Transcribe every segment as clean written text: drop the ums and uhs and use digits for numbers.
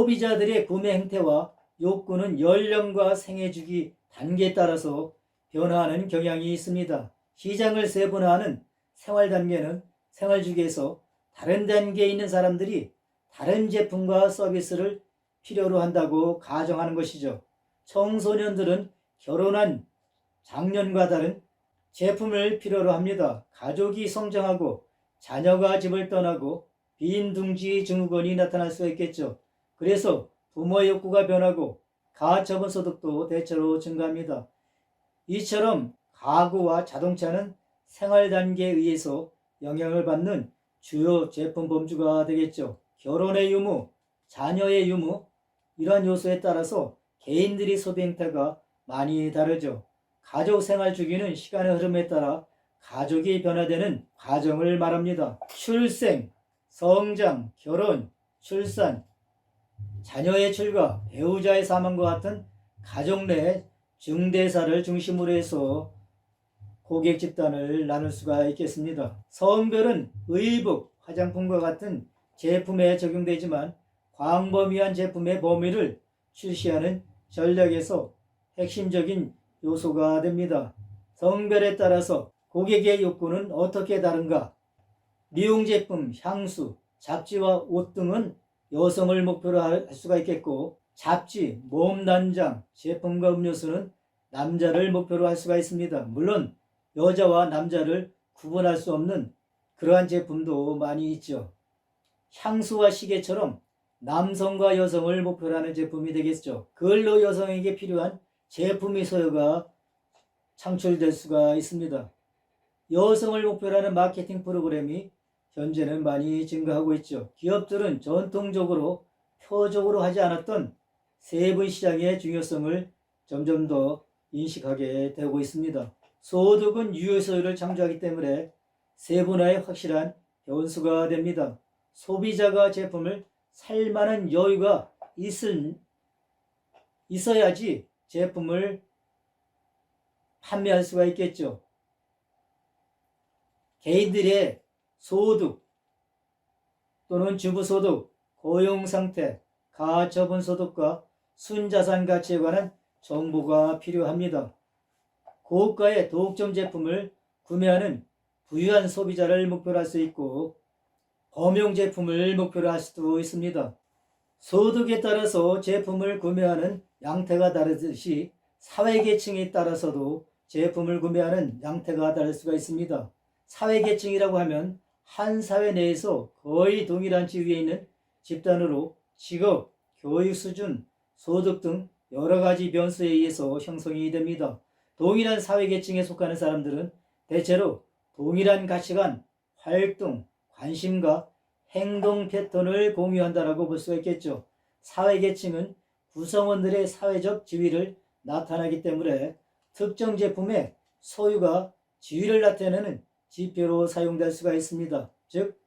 소비자들의 구매 행태와 욕구는 연령과 생애 주기 단계에 따라서 변화하는 경향이 있습니다. 시장을 세분화하는 생활 단계는 생활 주기에서 다른 단계에 있는 사람들이 다른 제품과 서비스를 필요로 한다고 가정하는 것이죠. 청소년들은 결혼한 장년과 다른 제품을 필요로 합니다. 가족이 성장하고 자녀가 집을 떠나고 빈둥지 증후군이 나타날 수 있겠죠. 그래서 부모의 욕구가 변하고 가처분 소득도 대체로 증가합니다. 이처럼 가구와 자동차는 생활 단계에 의해서 영향을 받는 주요 제품 범주가 되겠죠. 결혼의 유무, 자녀의 유무, 이러한 요소에 따라서 개인들이 소비 행태가 많이 다르죠. 가족 생활 주기는 시간의 흐름에 따라 가족이 변화되는 과정을 말합니다. 출생, 성장, 결혼, 출산, 자녀의 출가, 배우자의 사망과 같은 가족 내 중대사를 중심으로 해서 고객 집단을 나눌 수가 있겠습니다. 성별은 의복, 화장품과 같은 제품에 적용되지만 광범위한 제품의 범위를 출시하는 전략에서 핵심적인 요소가 됩니다. 성별에 따라서 고객의 욕구는 어떻게 다른가? 미용 제품, 향수, 잡지와 옷 등은 여성을 목표로 할 수가 있겠고, 잡지, 몸 단장, 제품과 음료수는 남자를 목표로 할 수가 있습니다. 물론 여자와 남자를 구분할 수 없는 그러한 제품도 많이 있죠. 향수와 시계처럼 남성과 여성을 목표로 하는 제품이 되겠죠. 그걸로 여성에게 필요한 제품의 소요가 창출될 수가 있습니다. 여성을 목표로 하는 마케팅 프로그램이 현재는 많이 증가하고 있죠. 기업들은 전통적으로 표적으로 하지 않았던 세분 시장의 중요성을 점점 더 인식하게 되고 있습니다. 소득은 유효소유를 창조하기 때문에 세분화의 확실한 변수가 됩니다. 소비자가 제품을 살 만한 여유가 있어야지 제품을 판매할 수가 있겠죠. 개인들의 소득 또는 주부소득, 고용상태, 가처분소득과 순자산 가치에 관한 정보가 필요합니다. 고가의 독점 제품을 구매하는 부유한 소비자를 목표로 할 수 있고, 범용 제품을 목표로 할 수도 있습니다. 소득에 따라서 제품을 구매하는 양태가 다르듯이 사회계층에 따라서도 제품을 구매하는 양태가 다를 수가 있습니다. 사회계층이라고 하면 한 사회 내에서 거의 동일한 지위에 있는 집단으로 직업, 교육 수준, 소득 등 여러 가지 변수에 의해서 형성이 됩니다. 동일한 사회계층에 속하는 사람들은 대체로 동일한 가치관, 활동, 관심과 행동 패턴을 공유한다라고 볼 수가 있겠죠. 사회계층은 구성원들의 사회적 지위를 나타나기 때문에 특정 제품의 소유가 지위를 나타내는 지표로 사용될 수가 있습니다. 즉,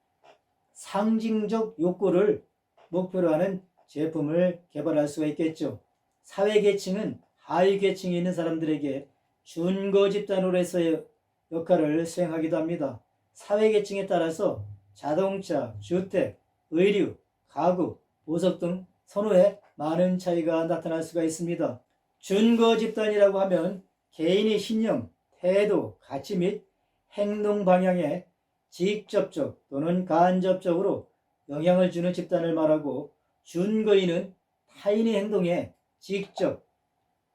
상징적 욕구를 목표로 하는 제품을 개발할 수가 있겠죠. 사회계층은 하위계층에 있는 사람들에게 준거 집단으로서의 역할을 수행하기도 합니다. 사회계층에 따라서 자동차, 주택, 의류, 가구, 보석 등 선호에 많은 차이가 나타날 수가 있습니다. 준거 집단이라고 하면 개인의 신념, 태도, 가치 및 행동 방향에 직접적 또는 간접적으로 영향을 주는 집단을 말하고, 준거인은 타인의 행동에 직접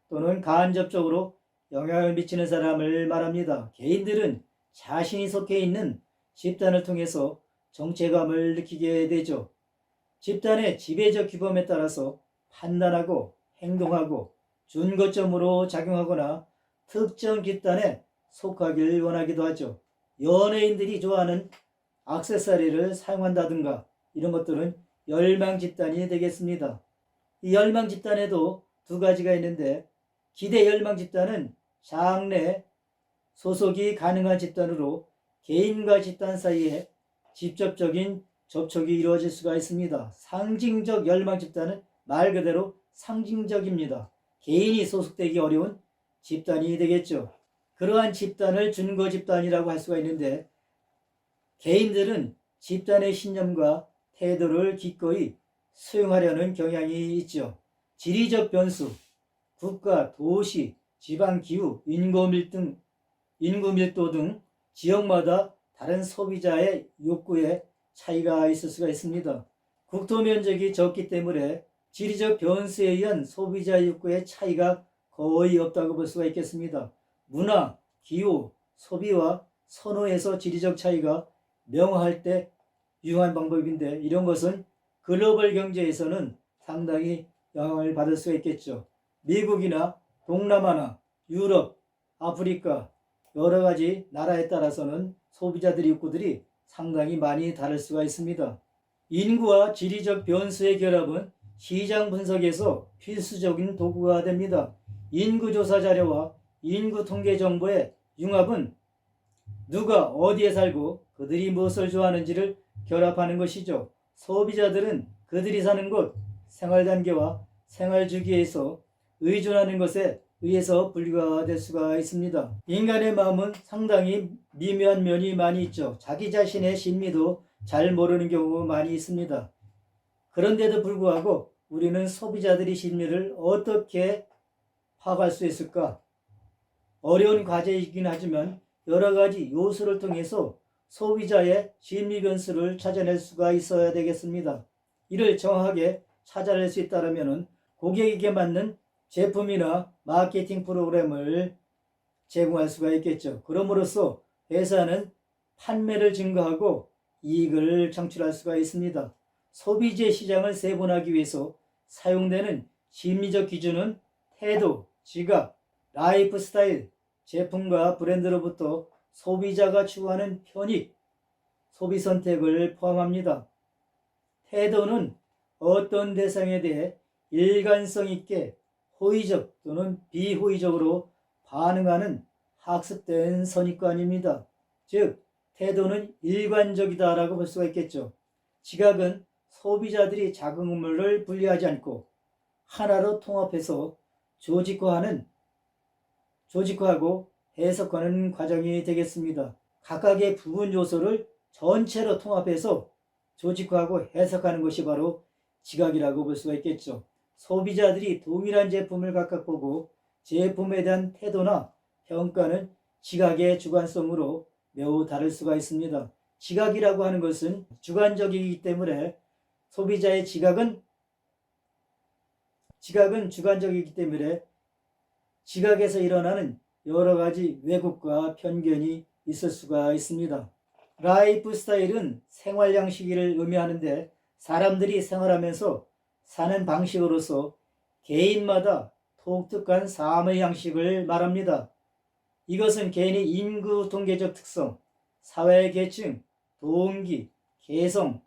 또는 간접적으로 영향을 미치는 사람을 말합니다. 개인들은 자신이 속해 있는 집단을 통해서 정체감을 느끼게 되죠. 집단의 지배적 규범에 따라서 판단하고 행동하고 준거점으로 작용하거나 특정 집단에 속하길 원하기도 하죠. 연예인들이 좋아하는 액세서리를 사용한다든가 이런 것들은 열망 집단이 되겠습니다. 이 열망 집단에도 두 가지가 있는데, 기대 열망 집단은 장래 소속이 가능한 집단으로 개인과 집단 사이에 직접적인 접촉이 이루어질 수가 있습니다. 상징적 열망 집단은 말 그대로 상징적입니다. 개인이 소속되기 어려운 집단이 되겠죠. 그러한 집단을 준거 집단이라고 할 수가 있는데, 개인들은 집단의 신념과 태도를 기꺼이 수용하려는 경향이 있죠. 지리적 변수, 국가, 도시, 지방 기후, 인구 밀도 등 지역마다 다른 소비자의 욕구에 차이가 있을 수가 있습니다. 국토 면적이 적기 때문에 지리적 변수에 의한 소비자 욕구의 차이가 거의 없다고 볼 수가 있겠습니다. 문화, 기후, 소비와 선호에서 지리적 차이가 명확할 때 유용한 방법인데, 이런 것은 글로벌 경제에서는 상당히 영향을 받을 수가 있겠죠. 미국이나 동남아나 유럽, 아프리카 여러 가지 나라에 따라서는 소비자들의 욕구들이 상당히 많이 다를 수가 있습니다. 인구와 지리적 변수의 결합은 시장 분석에서 필수적인 도구가 됩니다. 인구조사 자료와 인구 통계 정보의 융합은 누가 어디에 살고 그들이 무엇을 좋아하는지를 결합하는 것이죠. 소비자들은 그들이 사는 곳, 생활단계와 생활주기에서 의존하는 것에 의해서 분류가 수가 있습니다. 인간의 마음은 상당히 미묘한 면이 많이 있죠. 자기 자신의 심리도 잘 모르는 경우가 많이 있습니다. 그런데도 불구하고 우리는 소비자들의 심리를 어떻게 파악할 수 있을까? 어려운 과제이긴 하지만 여러 가지 요소를 통해서 소비자의 심리 변수를 찾아낼 수가 있어야 되겠습니다. 이를 정확하게 찾아낼 수 있다면 고객에게 맞는 제품이나 마케팅 프로그램을 제공할 수가 있겠죠. 그럼으로써 회사는 판매를 증가하고 이익을 창출할 수가 있습니다. 소비재 시장을 세분화하기 위해서 사용되는 심리적 기준은 태도, 지각, 라이프 스타일, 제품과 브랜드로부터 소비자가 추구하는 편익, 소비 선택을 포함합니다. 태도는 어떤 대상에 대해 일관성 있게 호의적 또는 비호의적으로 반응하는 학습된 선입관입니다. 즉, 태도는 일관적이다라고 볼 수가 있겠죠. 지각은 소비자들이 작은 의물을 분리하지 않고 하나로 통합해서 조직화하고 해석하는 과정이 되겠습니다. 각각의 부분 요소를 전체로 통합해서 조직화하고 해석하는 것이 바로 지각이라고 볼 수가 있겠죠. 소비자들이 동일한 제품을 각각 보고 제품에 대한 태도나 평가는 지각의 주관성으로 매우 다를 수가 있습니다. 지각이라고 하는 것은 주관적이기 때문에 소비자의 지각은 주관적이기 때문에 지각에서 일어나는 여러 가지 왜곡과 편견이 있을 수가 있습니다. 라이프 스타일은 생활 양식을 의미하는데 사람들이 생활하면서 사는 방식으로서 개인마다 독특한 삶의 양식을 말합니다. 이것은 개인의 인구 통계적 특성, 사회 계층, 동기, 개성,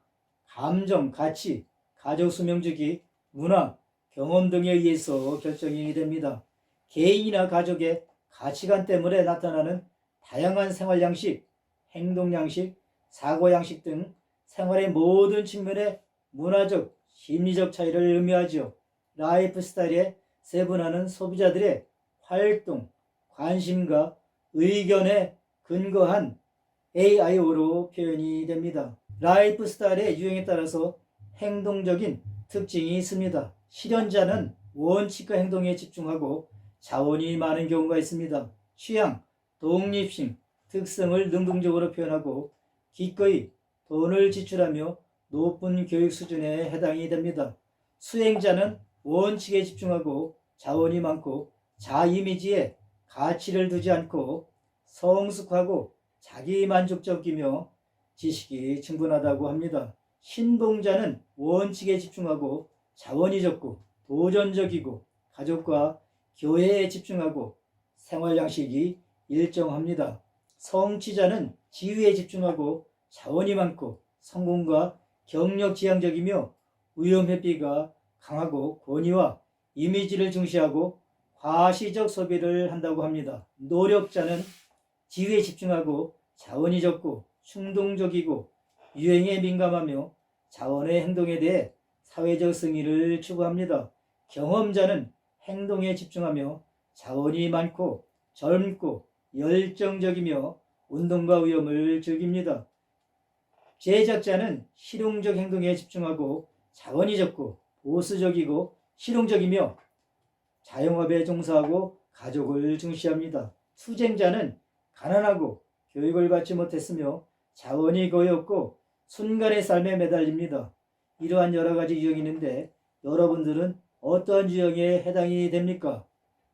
감정, 가치, 가족 수명주기, 문화, 경험 등에 의해서 결정이 됩니다. 개인이나 가족의 가치관 때문에 나타나는 다양한 생활 양식, 행동 양식, 사고 양식 등 생활의 모든 측면의 문화적, 심리적 차이를 의미하죠. 라이프 스타일의 세분화는 소비자들의 활동, 관심과 의견에 근거한 AIO로 표현이 됩니다. 라이프 스타일의 유행에 따라서 행동적인 특징이 있습니다. 실현자는 원칙과 행동에 집중하고 자원이 많은 경우가 있습니다. 취향, 독립심, 특성을 능동적으로 표현하고 기꺼이 돈을 지출하며 높은 교육 수준에 해당이 됩니다. 수행자는 원칙에 집중하고 자원이 많고 자이미지에 가치를 두지 않고 성숙하고 자기만족적이며 지식이 충분하다고 합니다. 신봉자는 원칙에 집중하고 자원이 적고 도전적이고 가족과 교회에 집중하고 생활 양식이 일정합니다. 성취자는 지위에 집중하고 자원이 많고 성공과 경력 지향적이며 위험 회피가 강하고 권위와 이미지를 중시하고 과시적 소비를 한다고 합니다. 노력자는 지위에 집중하고 자원이 적고 충동적이고 유행에 민감하며 자원의 행동에 대해 사회적 승리를 추구합니다. 경험자는 행동에 집중하며 자원이 많고 젊고 열정적이며 운동과 위험을 즐깁니다. 제작자는 실용적 행동에 집중하고 자원이 적고 보수적이고 실용적이며 자영업에 종사하고 가족을 중시합니다. 투쟁자는 가난하고 교육을 받지 못했으며 자원이 거의 없고 순간의 삶에 매달립니다. 이러한 여러 가지 유형이 있는데 여러분들은 어떠한 유형에 해당이 됩니까?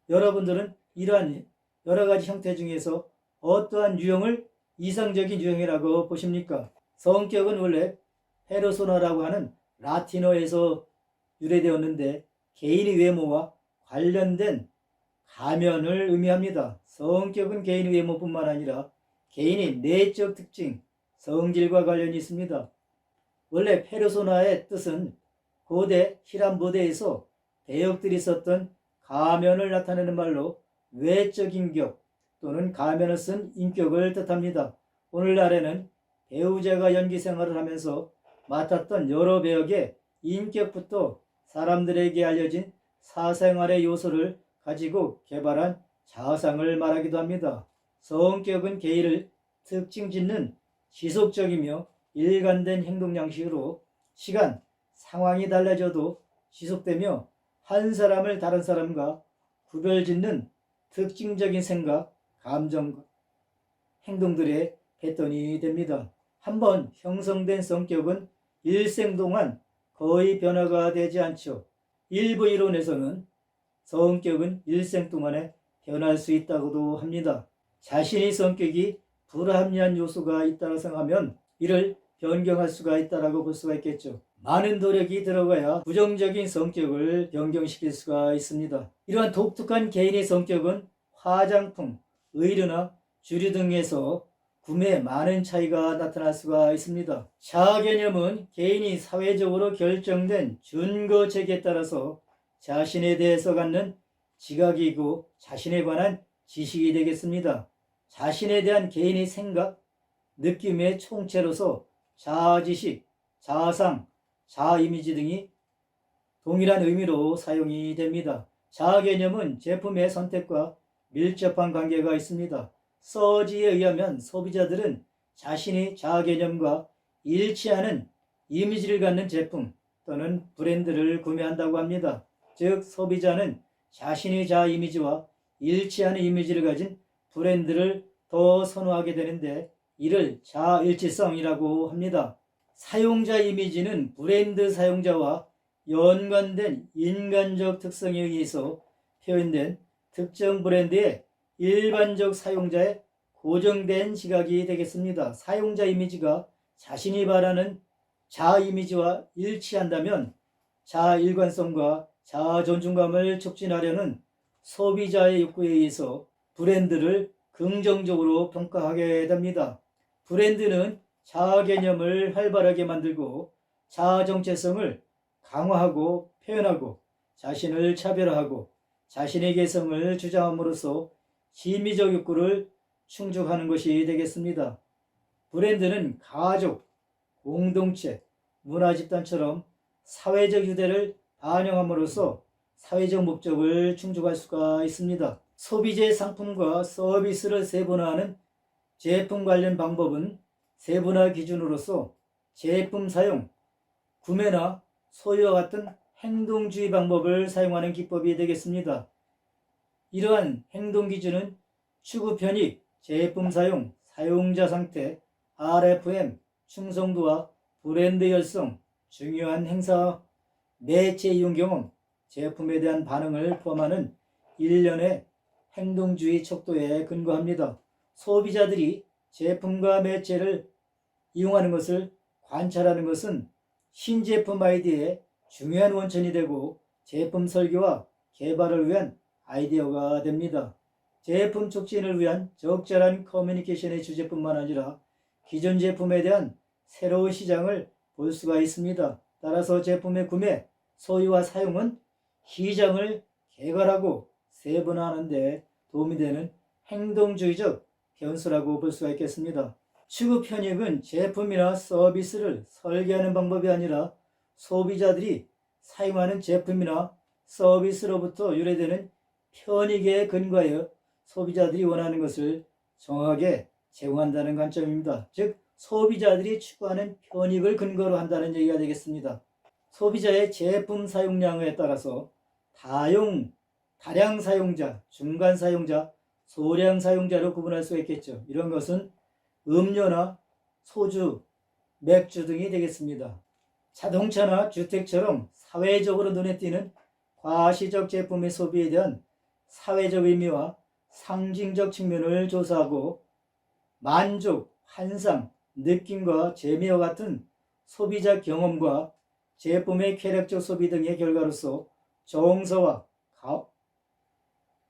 여러분들은 이러한 여러 가지 형태 중에서 어떠한 유형을 이상적인 유형이라고 보십니까? 성격은 원래 페르소나라고 하는 라틴어에서 유래되었는데 개인의 외모와 관련된 가면을 의미합니다. 성격은 개인의 외모뿐만 아니라 개인의 내적 특징, 성질과 관련이 있습니다. 원래 페르소나의 뜻은 고대 히람 무대에서 대역들이 썼던 가면을 나타내는 말로 외적 인격 또는 가면을 쓴 인격을 뜻합니다. 오늘날에는 배우자가 연기 생활을 하면서 맡았던 여러 배역의 인격부터 사람들에게 알려진 사생활의 요소를 가지고 개발한 자아상을 말하기도 합니다. 성격은 개인을 특징 짓는 지속적이며 일관된 행동 양식으로 시간, 상황이 달라져도 지속되며 한 사람을 다른 사람과 구별짓는 특징적인 생각, 감정, 행동들의 패턴이 됩니다. 한번 형성된 성격은 일생 동안 거의 변화가 되지 않죠. 일부 이론에서는 성격은 일생 동안에 변할 수 있다고도 합니다. 자신의 성격이 불합리한 요소가 있다고 생각하면 이를 변경할 수가 있다고 볼 수가 있겠죠. 많은 노력이 들어가야 부정적인 성격을 변경시킬 수가 있습니다. 이러한 독특한 개인의 성격은 화장품, 의류나 주류 등에서 구매에 많은 차이가 나타날 수가 있습니다. 자아 개념은 개인이 사회적으로 결정된 준거 체계에 따라서 자신에 대해서 갖는 지각이고 자신에 관한 지식이 되겠습니다. 자신에 대한 개인의 생각, 느낌의 총체로서 자아지식, 자아상, 자아이미지 등이 동일한 의미로 사용이 됩니다. 자아 개념은 제품의 선택과 밀접한 관계가 있습니다. 서지에 의하면 소비자들은 자신의 자아 개념과 일치하는 이미지를 갖는 제품 또는 브랜드를 구매한다고 합니다. 즉 소비자는 자신의 자아 이미지와 일치하는 이미지를 가진 브랜드를 더 선호하게 되는데 이를 자아일치성이라고 합니다. 사용자 이미지는 브랜드 사용자와 연관된 인간적 특성에 의해서 표현된 특정 브랜드의 일반적 사용자의 고정된 시각이 되겠습니다. 사용자 이미지가 자신이 바라는 자아 이미지와 일치한다면 자아 일관성과 자아 존중감을 촉진하려는 소비자의 욕구에 의해서 브랜드를 긍정적으로 평가하게 됩니다. 브랜드는 자아 개념을 활발하게 만들고 자아 정체성을 강화하고 표현하고 자신을 차별화하고 자신의 개성을 주장함으로써 심리적 욕구를 충족하는 것이 되겠습니다. 브랜드는 가족, 공동체, 문화집단처럼 사회적 유대를 반영함으로써 사회적 목적을 충족할 수가 있습니다. 소비재의 상품과 서비스를 세분화하는 제품 관련 방법은 세분화 기준으로서 제품 사용, 구매나 소유와 같은 행동주의 방법을 사용하는 기법이 되겠습니다. 이러한 행동 기준은 추구 편익, 제품 사용, 사용자 상태, RFM, 충성도와 브랜드 열성, 중요한 행사, 매체 이용 경험, 제품에 대한 반응을 포함하는 일련의 행동주의 척도에 근거합니다. 소비자들이 제품과 매체를 이용하는 것을 관찰하는 것은 신제품 아이디어의 중요한 원천이 되고 제품 설계와 개발을 위한 아이디어가 됩니다. 제품 촉진을 위한 적절한 커뮤니케이션의 주제뿐만 아니라 기존 제품에 대한 새로운 시장을 볼 수가 있습니다. 따라서 제품의 구매, 소유와 사용은 시장을 개발하고 세분화하는 데 도움이 되는 행동주의적 변수라고 볼 수가 있겠습니다. 추구 편익은 제품이나 서비스를 설계하는 방법이 아니라 소비자들이 사용하는 제품이나 서비스로부터 유래되는 편익에 근거하여 소비자들이 원하는 것을 정확하게 제공한다는 관점입니다. 즉 소비자들이 추구하는 편익을 근거로 한다는 얘기가 되겠습니다. 소비자의 제품 사용량에 따라서 다량 사용자, 중간 사용자, 소량 사용자로 구분할 수가 있겠죠. 이런 것은 음료나 소주, 맥주 등이 되겠습니다. 자동차나 주택처럼 사회적으로 눈에 띄는 과시적 제품의 소비에 대한 사회적 의미와 상징적 측면을 조사하고 만족, 환상, 느낌과 재미와 같은 소비자 경험과 제품의 쾌락적 소비 등의 결과로서 정서와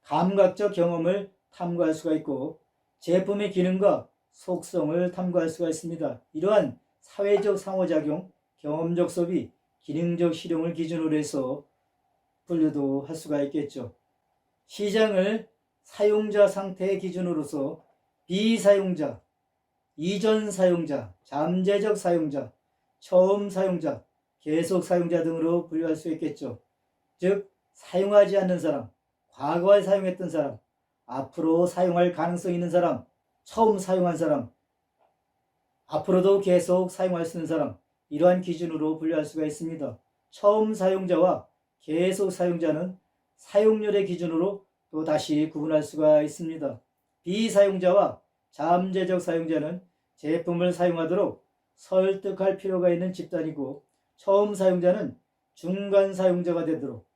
감각적 경험을 탐구할 수가 있고 제품의 기능과 속성을 탐구할 수가 있습니다. 이러한 사회적 상호작용, 경험적 소비, 기능적 실용을 기준으로 해서 분류도 할 수가 있겠죠. 시장을 사용자 상태의 기준으로서 비사용자, 이전 사용자, 잠재적 사용자, 처음 사용자, 계속 사용자 등으로 분류할 수 있겠죠. 즉 사용하지 않는 사람, 과거에 사용했던 사람, 앞으로 사용할 가능성 있는 사람, 처음 사용한 사람, 앞으로도 계속 사용할 수 있는 사람, 이러한 기준으로 분류할 수가 있습니다. 처음 사용자와 계속 사용자는 사용률의 기준으로 또 다시 구분할 수가 있습니다. 비사용자와 잠재적 사용자는 제품을 사용하도록 설득할 필요가 있는 집단이고 처음 사용자는 중간 사용자가 되도록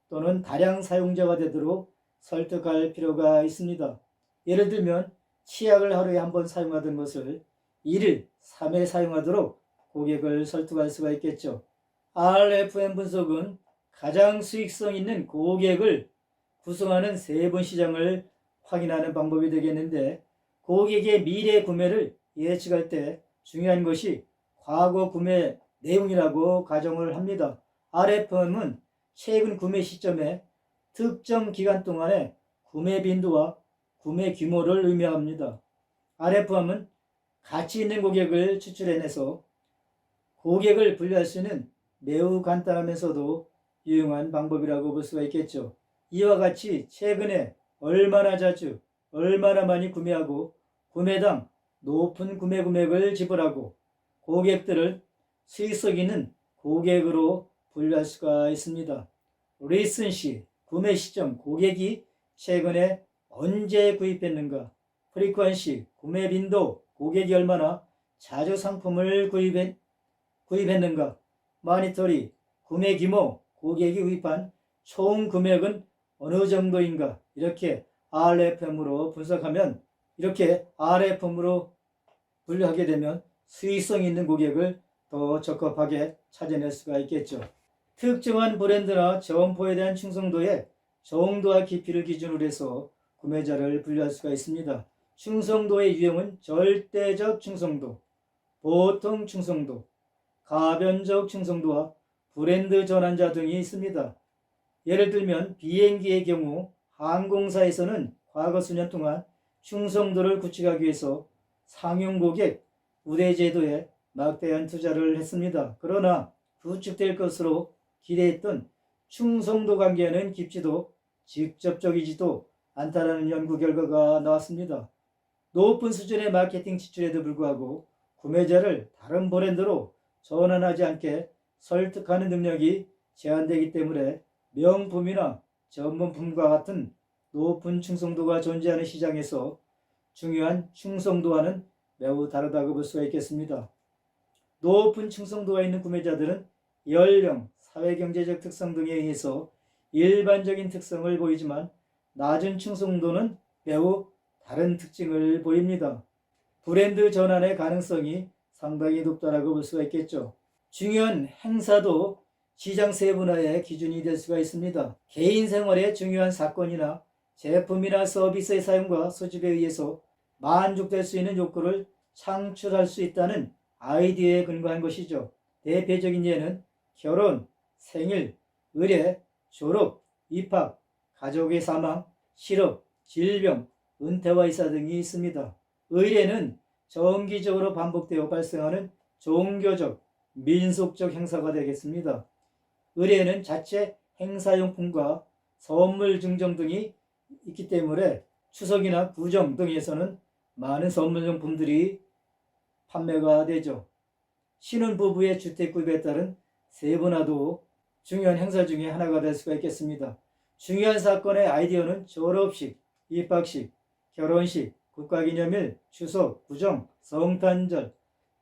또는 다량 사용자가 되도록 설득할 필요가 있습니다. 예를 들면 치약을 하루에 한 번 사용하던 것을 1일, 3회 사용하도록 고객을 설득할 수가 있겠죠. RFM 분석은 가장 수익성 있는 고객을 구성하는 3번 시장을 확인하는 방법이 되겠는데 고객의 미래 구매를 예측할 때 중요한 것이 과거 구매 내용이라고 가정을 합니다. RFM은 최근 구매 시점에 특정 기간 동안의 구매 빈도와 구매 규모를 의미합니다. RFM은 가치 있는 고객을 추출해내서 고객을 분류할 수 있는 매우 간단하면서도 유용한 방법이라고 볼 수가 있겠죠. 이와 같이 최근에 얼마나 자주, 얼마나 많이 구매하고 구매당 높은 구매 금액을 지불하고 고객들을 수익성 있는 고객으로 분류할 수가 있습니다. 리센시, 구매 시점, 고객이 최근에 언제 구입했는가, 프리퀀시, 구매 빈도, 고객이 얼마나 자주 상품을 구입했는가, 마니터리, 구매 규모, 고객이 구입한 총 금액은 어느 정도인가, 이렇게 RFM으로 분석하면 이렇게 RFM으로 분류하게 되면 수익성 있는 고객을 더 적합하게 찾아낼 수가 있겠죠. 특정한 브랜드나 점포에 대한 충성도의 정도와 깊이를 기준으로 해서 구매자를 분류할 수가 있습니다. 충성도의 유형은 절대적 충성도, 보통 충성도, 가변적 충성도와 브랜드 전환자 등이 있습니다. 예를 들면 비행기의 경우 항공사에서는 과거 수년 동안 충성도를 구축하기 위해서 상용 고객 우대 제도에 막대한 투자를 했습니다. 그러나 구축될 것으로 기대했던 충성도 관계는 깊지도 직접적이지도 않다라는 연구 결과가 나왔습니다. 높은 수준의 마케팅 지출에도 불구하고 구매자를 다른 브랜드로 전환하지 않게 설득하는 능력이 제한되기 때문에 명품이나 전문품과 같은 높은 충성도가 존재하는 시장에서 중요한 충성도와는 매우 다르다고 볼 수가 있겠습니다. 높은 충성도가 있는 구매자들은 연령, 사회경제적 특성 등에 의해서 일반적인 특성을 보이지만 낮은 충성도는 매우 다른 특징을 보입니다. 브랜드 전환의 가능성이 상당히 높다고 볼 수가 있겠죠. 중요한 행사도 시장 세분화의 기준이 될 수가 있습니다. 개인 생활에 중요한 사건이나 제품이나 서비스의 사용과 수집에 의해서 만족될 수 있는 욕구를 창출할 수 있다는 아이디어에 근거한 것이죠. 대표적인 예는 결혼, 생일, 의례, 졸업, 입학, 가족의 사망, 실업, 질병, 은퇴와 이사 등이 있습니다. 의례는 정기적으로 반복되어 발생하는 종교적, 민속적 행사가 되겠습니다. 의례는 자체 행사용품과 선물 증정 등이 있기 때문에 추석이나 구정 등에서는 많은 선물용품들이 판매가 되죠. 신혼부부의 주택 구입에 따른 세분화도 중요한 행사 중에 하나가 될 수가 있겠습니다. 중요한 사건의 아이디어는 졸업식, 입학식, 결혼식, 국가기념일, 추석, 구정, 성탄절,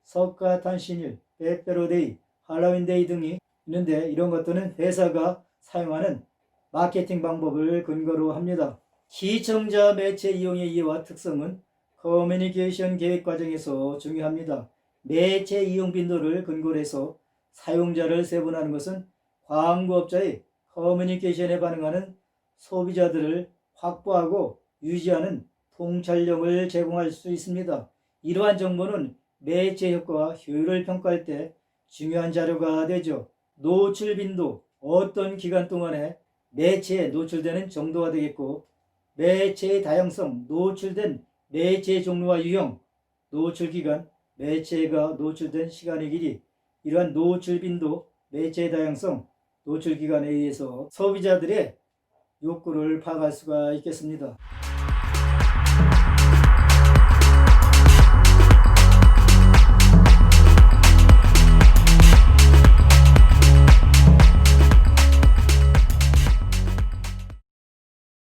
석가탄신일, 빼빼로데이, 할로윈데이 등이 있는데 이런 것들은 회사가 사용하는 마케팅 방법을 근거로 합니다. 시청자 매체 이용의 이해와 특성은 커뮤니케이션 계획 과정에서 중요합니다. 매체 이용 빈도를 근거로 해서 사용자를 세분화하는 것은 광고업자의 커뮤니케이션에 반응하는 소비자들을 확보하고 유지하는 통찰력을 제공할 수 있습니다. 이러한 정보는 매체 효과와 효율을 평가할 때 중요한 자료가 되죠. 노출 빈도, 어떤 기간 동안에 매체에 노출되는 정도가 되겠고, 매체의 다양성, 노출된 매체의 종류와 유형, 노출 기간, 매체가 노출된 시간의 길이, 이러한 노출 빈도, 매체의 다양성, 노출 기간에 의해서 소비자들의 욕구를 파악할 수가 있겠습니다.